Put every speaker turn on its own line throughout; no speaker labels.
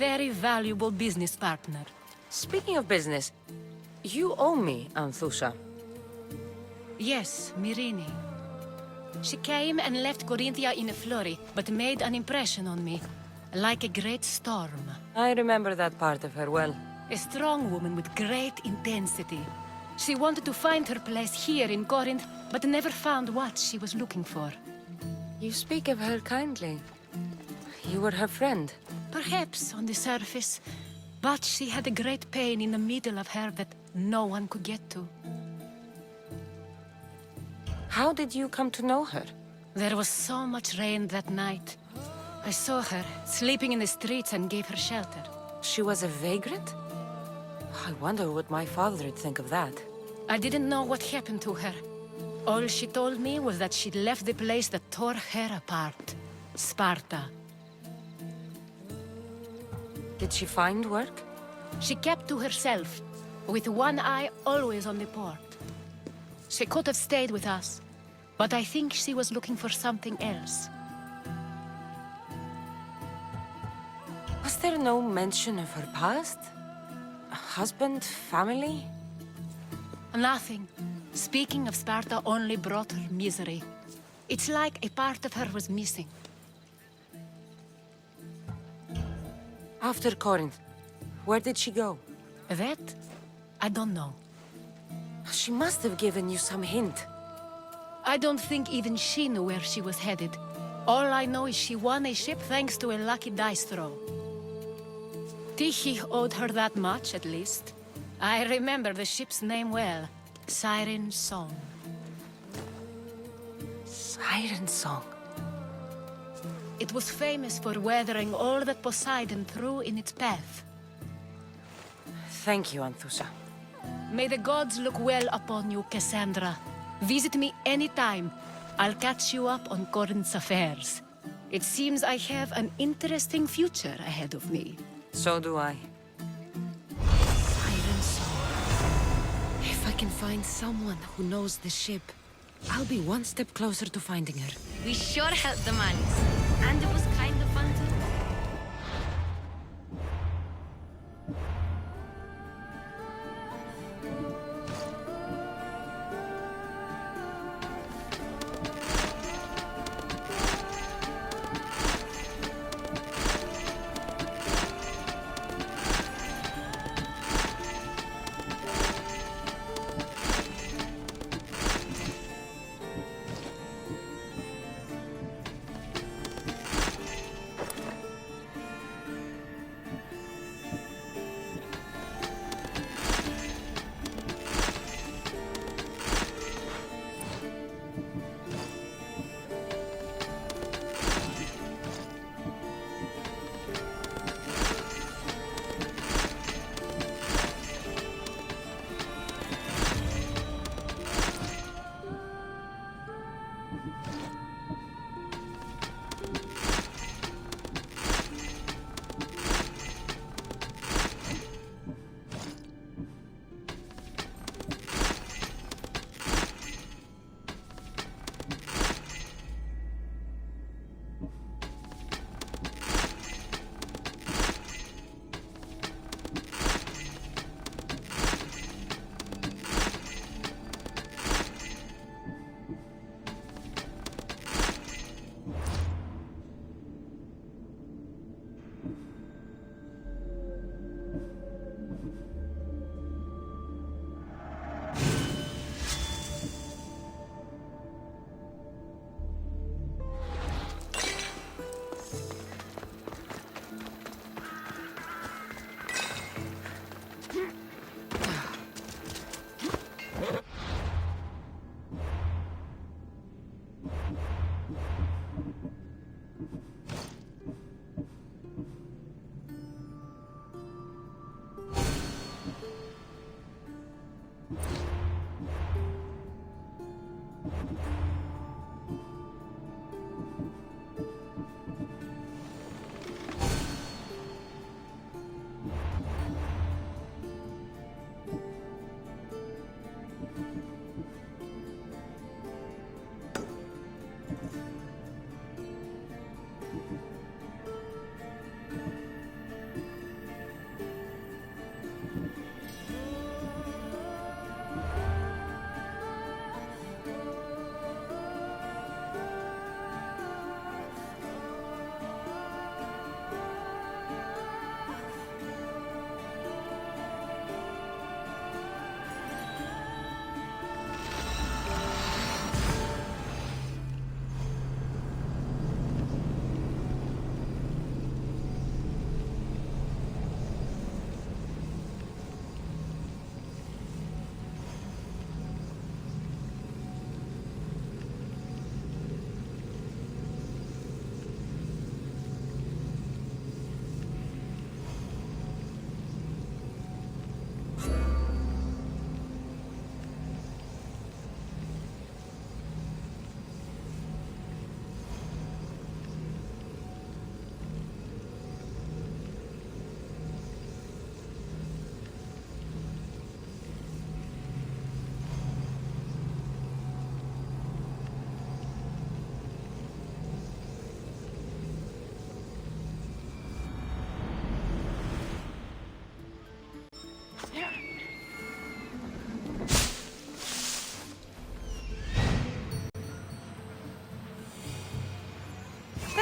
Very valuable business partner.
Speaking of business, you owe me, Anthusha.
Yes, Myrine. She came and left Corinthia in a flurry, but made an impression on me. Like a great storm.
I remember that part of her well.
A strong woman with great intensity. She wanted to find her place here in Corinth, but never found what she was looking for.
You speak of her kindly. You were her friend.
Perhaps on the surface, but she had a great pain in the middle of her that no one could get to.
How did you come to know her?
There was so much rain that night. I saw her, sleeping in the streets, and gave her shelter.
She was a vagrant? I wonder what my father would think of that.
I didn't know what happened to her. All she told me was that she'd left the place that tore her apart. Sparta.
Did she find work?
She kept to herself, with one eye always on the port. She could have stayed with us, but I think she was looking for something else.
Was there no mention of her past? A husband, family?
Nothing. Speaking of Sparta only brought her misery. It's like a part of her was missing.
After Corinth, where did she go?
That? I don't know.
She must have given you some hint.
I don't think even she knew where she was headed. All I know is she won a ship thanks to a lucky dice throw. Tyche owed her that much, at least. I remember the ship's name well. Siren Song.
Siren Song.
It was famous for weathering all that Poseidon threw in its path.
Thank you, Anthusha.
May the gods look well upon you, Cassandra. Visit me anytime. I'll catch you up on Corinth's affairs. It seems I have an interesting future ahead of me.
So do I.
Siren Song. If I can find someone who knows the ship, I'll be one step closer to finding her.
We sure helped the Manis. And it was kind of fun too.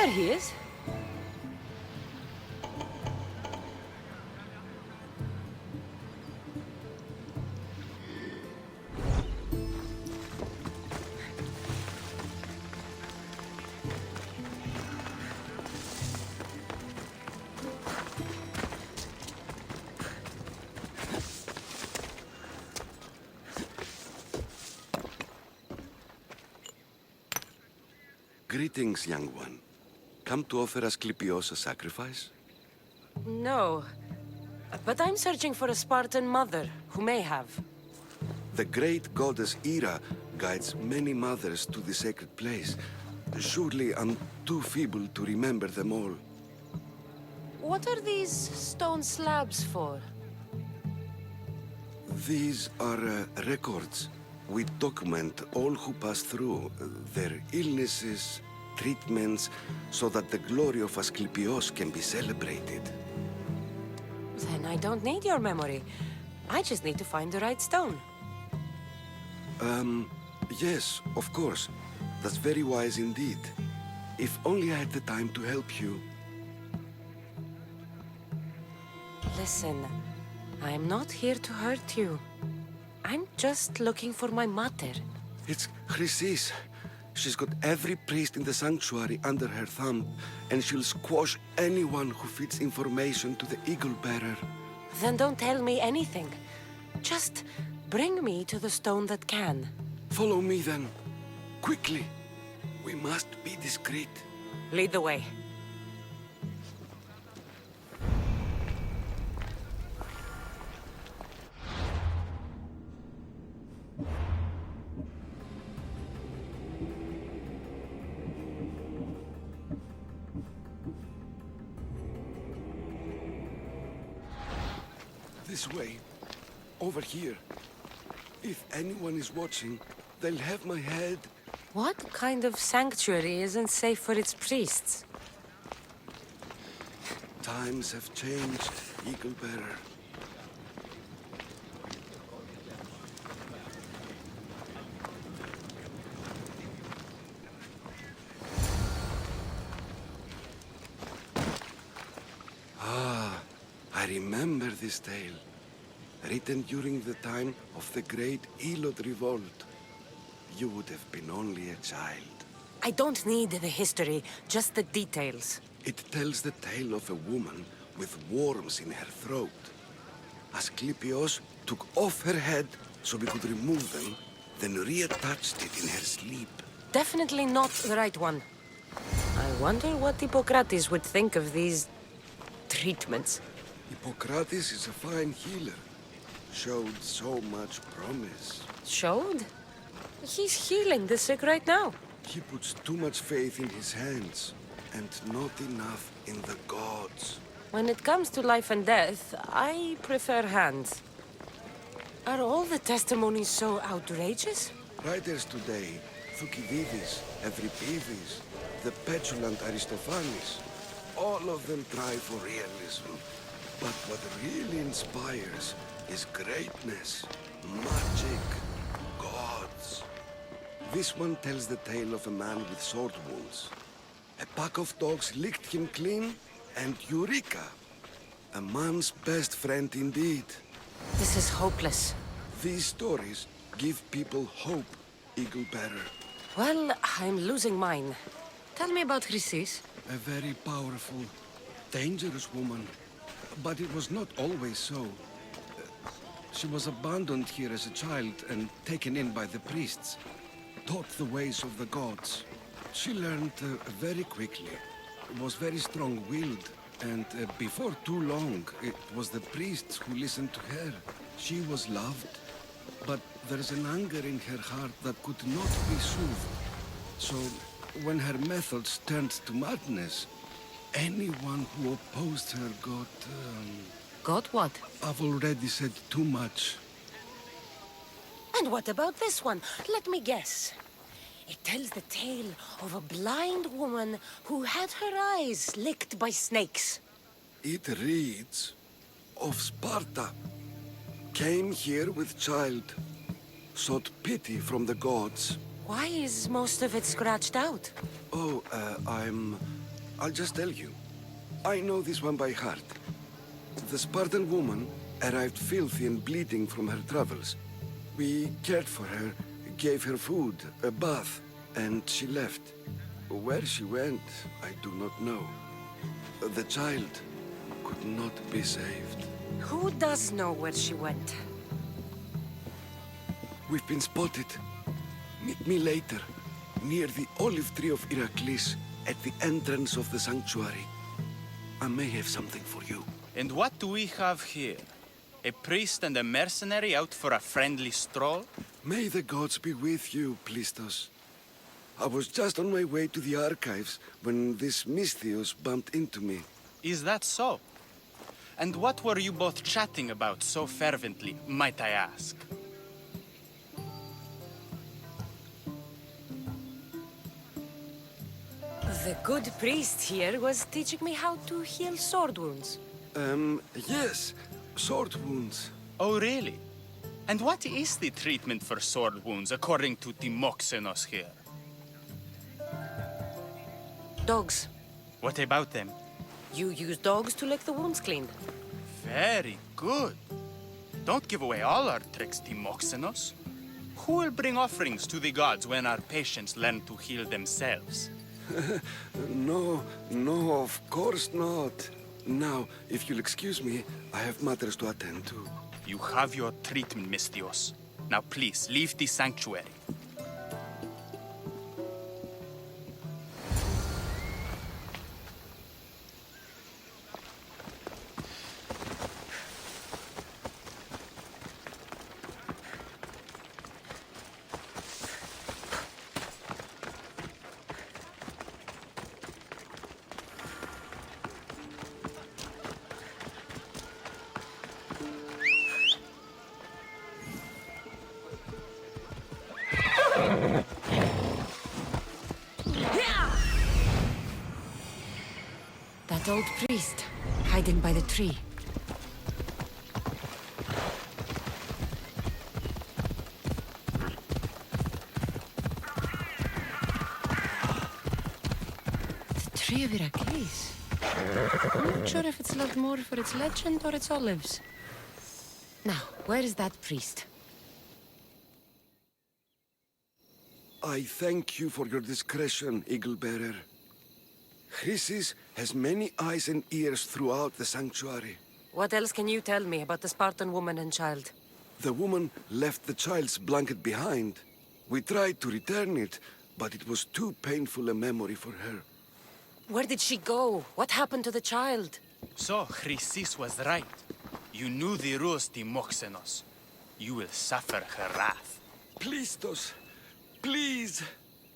There he is.
Greetings, young one. Come to offer Asclepios a sacrifice?
No. But I'm searching for a Spartan mother who may have.
The great goddess Hera guides many mothers to the sacred place. Surely I'm too feeble to remember them all.
What are these stone slabs for?
These are records. We document all who pass through, their illnesses, treatments, so that the glory of Asclepios can be celebrated.
Then I don't need your memory. I just need to find the right stone.
Yes, of course. That's very wise indeed. If only I had the time to help you.
Listen, I'm not here to hurt you. I'm just looking for my mother.
It's Chrysis. She's got every priest in the sanctuary under her thumb, and she'll squash anyone who feeds information to the Eagle Bearer.
Then don't tell me anything. Just bring me to the stone that can.
Follow me then. Quickly. We must be discreet.
Lead the way.
This way. Over here. If anyone is watching, they'll have my head.
What kind of sanctuary isn't safe for its priests?
Times have changed, Eagle Bearer. I remember this tale, written during the time of the great Elod Revolt. You would have been only a child.
I don't need the history, just the details.
It tells the tale of a woman with worms in her throat. Asclepios took off her head so we could remove them, then reattached it in her sleep.
Definitely not the right one. I wonder what Hippocrates would think of these treatments.
Hippocrates is a fine healer. Showed so much promise.
Showed? He's healing the sick right now.
He puts too much faith in his hands, and not enough in the gods.
When it comes to life and death, I prefer hands. Are all the testimonies so outrageous?
Writers today, Thucydides, Euripides, the petulant Aristophanes, all of them try for realism. But what really inspires is greatness, magic, gods. This one tells the tale of a man with sword wounds. A pack of dogs licked him clean, and Eureka! A man's best friend indeed.
This is hopeless.
These stories give people hope, Eagle Bearer.
Well, I'm losing mine. Tell me about Chrysis.
A very powerful, dangerous woman. But it was not always so. She was abandoned here as a child and taken in by the priests. Taught the ways of the gods. She learned very quickly. Was very strong-willed. And before too long, it was the priests who listened to her. She was loved. But there's an anger in her heart that could not be soothed. So, when her methods turned to madness, anyone who opposed her got...
Got what?
I've already said too much.
And what about this one? Let me guess. It tells the tale of a blind woman who had her eyes licked by snakes.
It reads of Sparta. Came here with child. Sought pity from the gods.
Why is most of it scratched out?
Oh, I'm I'll just tell you. I know this one by heart. The Spartan woman arrived filthy and bleeding from her travels. We cared for her, gave her food, a bath, and she left. Where she went, I do not know. The child could not be saved.
Who does know where she went?
We've been spotted. Meet me later, near the olive tree of Iraklis, at the entrance of the sanctuary. I may have something for you.
And what do we have here? A priest and a mercenary out for a friendly stroll?
May the gods be with you, Plistos. I was just on my way to the archives when this Misthios bumped into me.
Is that so? And what were you both chatting about so fervently, might I ask?
The good priest here was teaching me how to heal sword wounds.
Yes. Sword wounds.
Oh, really? And what is the treatment for sword wounds, according to Timoxenos here?
Dogs.
What about them?
You use dogs to lick the wounds clean.
Very good. Don't give away all our tricks, Timoxenos. Who will bring offerings to the gods when our patients learn to heal themselves?
No, of course not. Now, if you'll excuse me, I have matters to attend to.
You have your treatment, Misthios. Now please, leave the sanctuary.
That old priest, hiding by the tree. The tree of Iraklis. I'm not sure if it's loved more for its legend or its olives. Now, where is that priest?
I thank you for your discretion, Eagle-bearer. Chrysis has many eyes and ears throughout the sanctuary.
What else can you tell me about the Spartan woman and child?
The woman left the child's blanket behind. We tried to return it, but it was too painful a memory for her.
Where did she go? What happened to the child?
So, Chrysis was right. You knew the rules, Timoxenos. You will suffer her wrath.
Plistos, please!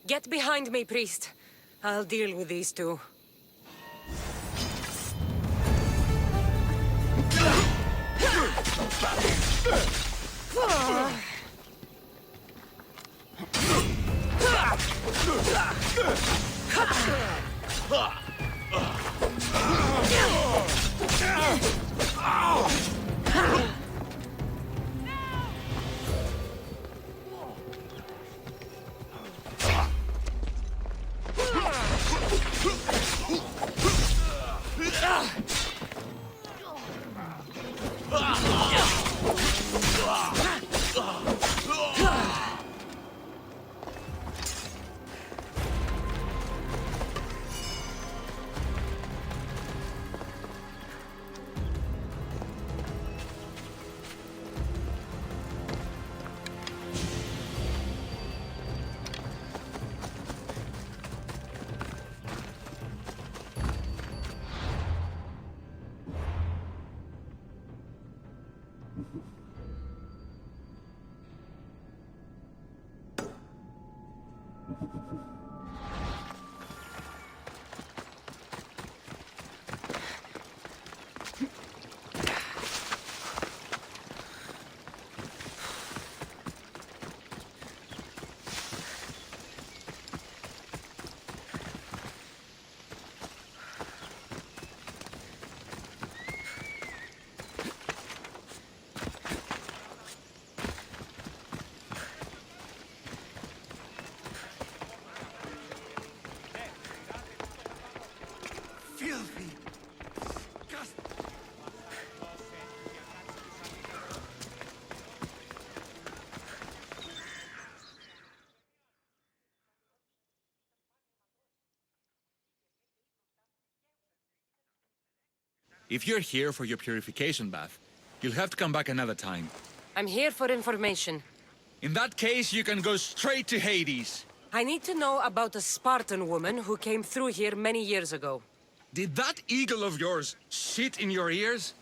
Get behind me, priest. I'll deal with these two.
If you're here for your purification bath, you'll have to come back another time.
I'm here for information.
In that case, you can go straight to Hades.
I need to know about a Spartan woman who came through here many years ago.
Did that eagle of yours shit in your ears?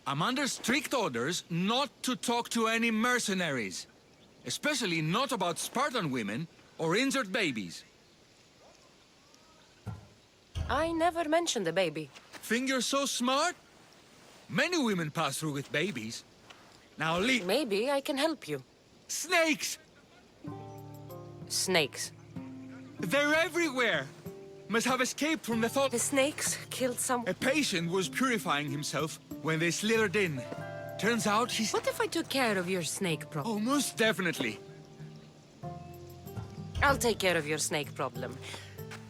I'm under strict orders not to talk to any mercenaries. Especially not about Spartan women or injured babies.
I never mentioned a baby.
Think you're so smart? Many women pass through with babies. Now leave.
Maybe I can help you.
Snakes!
Snakes.
They're everywhere! Must have escaped from the thought...
The snakes killed some...
A patient was purifying himself when they slithered in. Turns out he's...
What if I took care of your snake problem?
Oh, most definitely.
I'll take care of your snake problem.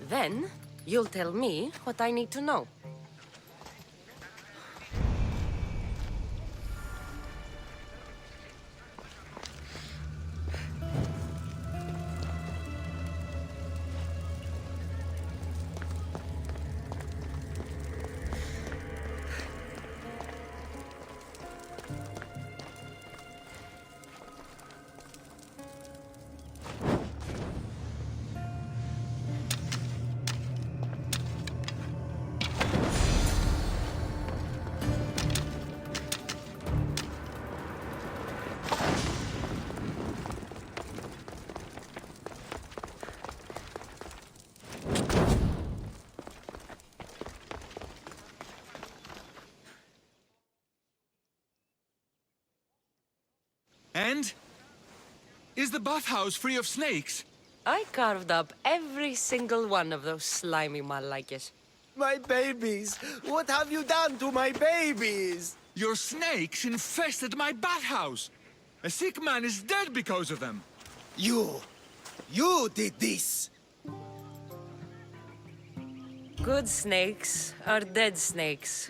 Then, you'll tell me what I need to know.
And? Is the bathhouse free of snakes?
I carved up every single one of those slimy malakes.
My babies! What have you done to my babies?
Your snakes infested my bathhouse! A sick man is dead because of them!
You did this!
Good snakes are dead snakes.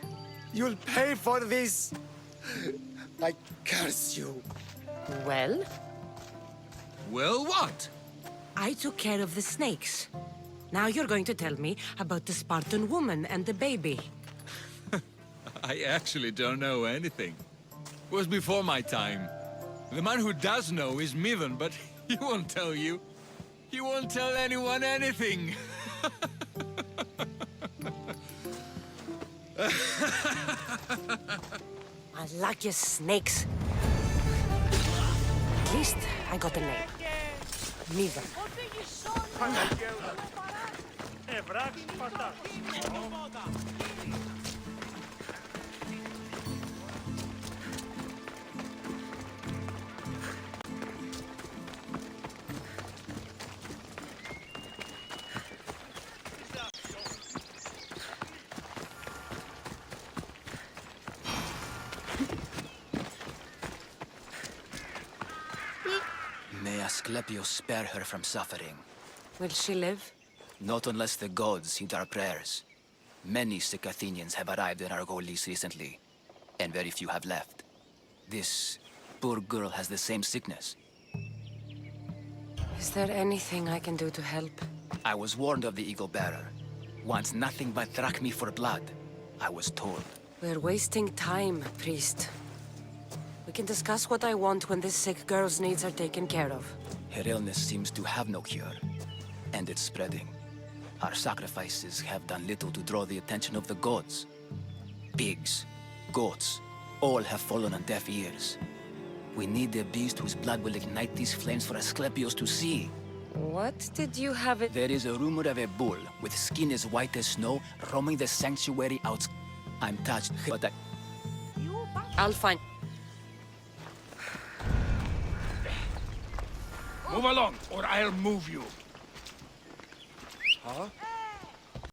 You'll pay for this! I curse you!
Well,
Well, what?
I took care of the snakes. Now you're going to tell me about the Spartan woman and the baby.
I actually don't know anything. It was before my time. The man who does know is Midden, but he won't tell you. He won't tell anyone anything.
I like your snakes. At least I got a name. Neither.
May Asclepius spare her from suffering.
Will she live?
Not unless the gods heed our prayers. Many sick Athenians have arrived in Argolis recently, and very few have left. This poor girl has the same sickness.
Is there anything I can do to help?
I was warned of the Eagle Bearer. Wants nothing but drachmi for blood, I was told.
We're wasting time, priest. We can discuss what I want when this sick girl's needs are taken care of.
Her illness seems to have no cure, and it's spreading. Our sacrifices have done little to draw the attention of the gods. Pigs, goats, all have fallen on deaf ears. We need a beast whose blood will ignite these flames for Asclepius to see.
What did you have it?
There is a rumor of a bull with skin as white as snow roaming the sanctuary out. I'm touched, but
I'll find...
Move along, or I'll move you.
Huh?